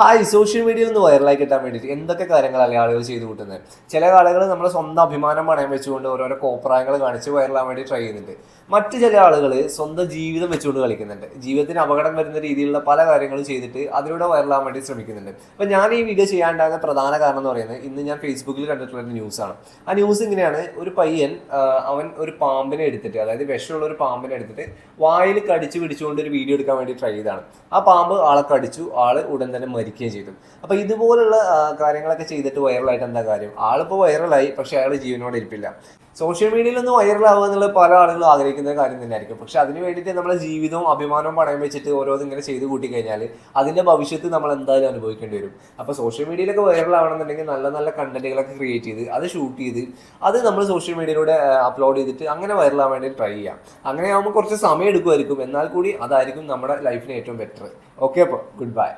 Hi, social മീഡിയയിൽ നിന്ന് വൈറലായി കിട്ടാൻ വേണ്ടിയിട്ട് എന്തൊക്കെ കാര്യങ്ങളല്ലേ ആളുകൾ ചെയ്തു കൂട്ടുന്നത്. ചില ആളുകൾ നമ്മുടെ സ്വന്തം അഭിമാനം പണയം വെച്ചുകൊണ്ട് ഓരോരോ കോപ്രായങ്ങൾ കാണിച്ച് വൈറലാൻ വേണ്ടി ട്രൈ ചെയ്യുന്നുണ്ട്. മറ്റു ചില ആളുകൾ സ്വന്തം ജീവിതം വെച്ചുകൊണ്ട് കളിക്കുന്നുണ്ട്. ജീവിതത്തിന് അപകടം വരുന്ന രീതിയിലുള്ള പല കാര്യങ്ങളും ചെയ്തിട്ട് അതിലൂടെ വൈറലാൻ വേണ്ടി ശ്രമിക്കുന്നുണ്ട്. അപ്പം ഞാൻ ഈ വീഡിയോ ചെയ്യാണ്ടാകുന്ന പ്രധാന കാരണം എന്ന് പറയുന്നത്, ഇന്ന് ഞാൻ ഫേസ്ബുക്കിൽ കണ്ടിട്ടുള്ള ഒരു ന്യൂസാണ്. ആ ന്യൂസ് ഇങ്ങനെയാണ്: ഒരു പയ്യൻ അവൻ ഒരു പാമ്പിനെ എടുത്തിട്ട്, അതായത് വിഷമുള്ള ഒരു പാമ്പിനെ എടുത്തിട്ട് വായിൽ കടിച്ചു പിടിച്ചുകൊണ്ട് ഒരു വീഡിയോ എടുക്കാൻ വേണ്ടി ട്രൈ ചെയ്താണ്. ആ പാമ്പ് ആളെ കടിച്ചു, ആള് ഉടൻ തന്നെ മരിക്കുകയും ചെയ്തു. അപ്പോൾ ഇതുപോലുള്ള കാര്യങ്ങളൊക്കെ ചെയ്തിട്ട് വൈറലായിട്ട് എന്താ കാര്യം? ആളിപ്പോൾ വൈറലായി, പക്ഷെ അയാൾ ജീവനോടെ ഇരിപ്പില്ല. സോഷ്യൽ മീഡിയയിൽ ഒന്ന് വൈറലാവുക എന്നുള്ളത് പല ആളുകളും ആഗ്രഹിക്കുന്ന കാര്യം തന്നെയായിരിക്കും. പക്ഷെ അതിന് വേണ്ടിയിട്ട് നമ്മുടെ ജീവിതവും അഭിമാനവും പണയം വെച്ചിട്ട് ഓരോന്നും ഇങ്ങനെ ചെയ്ത് കൂട്ടിക്കഴിഞ്ഞാൽ അതിൻ്റെ ഭവിഷ്യത്ത് നമ്മൾ എന്തായാലും അനുഭവിക്കേണ്ടി വരും. അപ്പോൾ സോഷ്യൽ മീഡിയയിലൊക്കെ വൈറലാവണമെന്നുണ്ടെങ്കിൽ നല്ല നല്ല കണ്ടന്റുകളൊക്കെ ക്രിയേറ്റ് ചെയ്ത് അത് ഷൂട്ട് ചെയ്ത് അത് നമ്മൾ സോഷ്യൽ മീഡിയയിലൂടെ അപ്ലോഡ് ചെയ്തിട്ട് അങ്ങനെ വൈറലാവാൻ വേണ്ടി ട്രൈ ചെയ്യാം. അങ്ങനെ ആകുമ്പോൾ കുറച്ച് സമയം എടുക്കുമായിരിക്കും, എന്നാൽ കൂടി അതായിരിക്കും നമ്മുടെ ലൈഫിന് ഏറ്റവും ബെറ്റർ. ഓക്കെ, അപ്പോൾ ഗുഡ് ബൈ.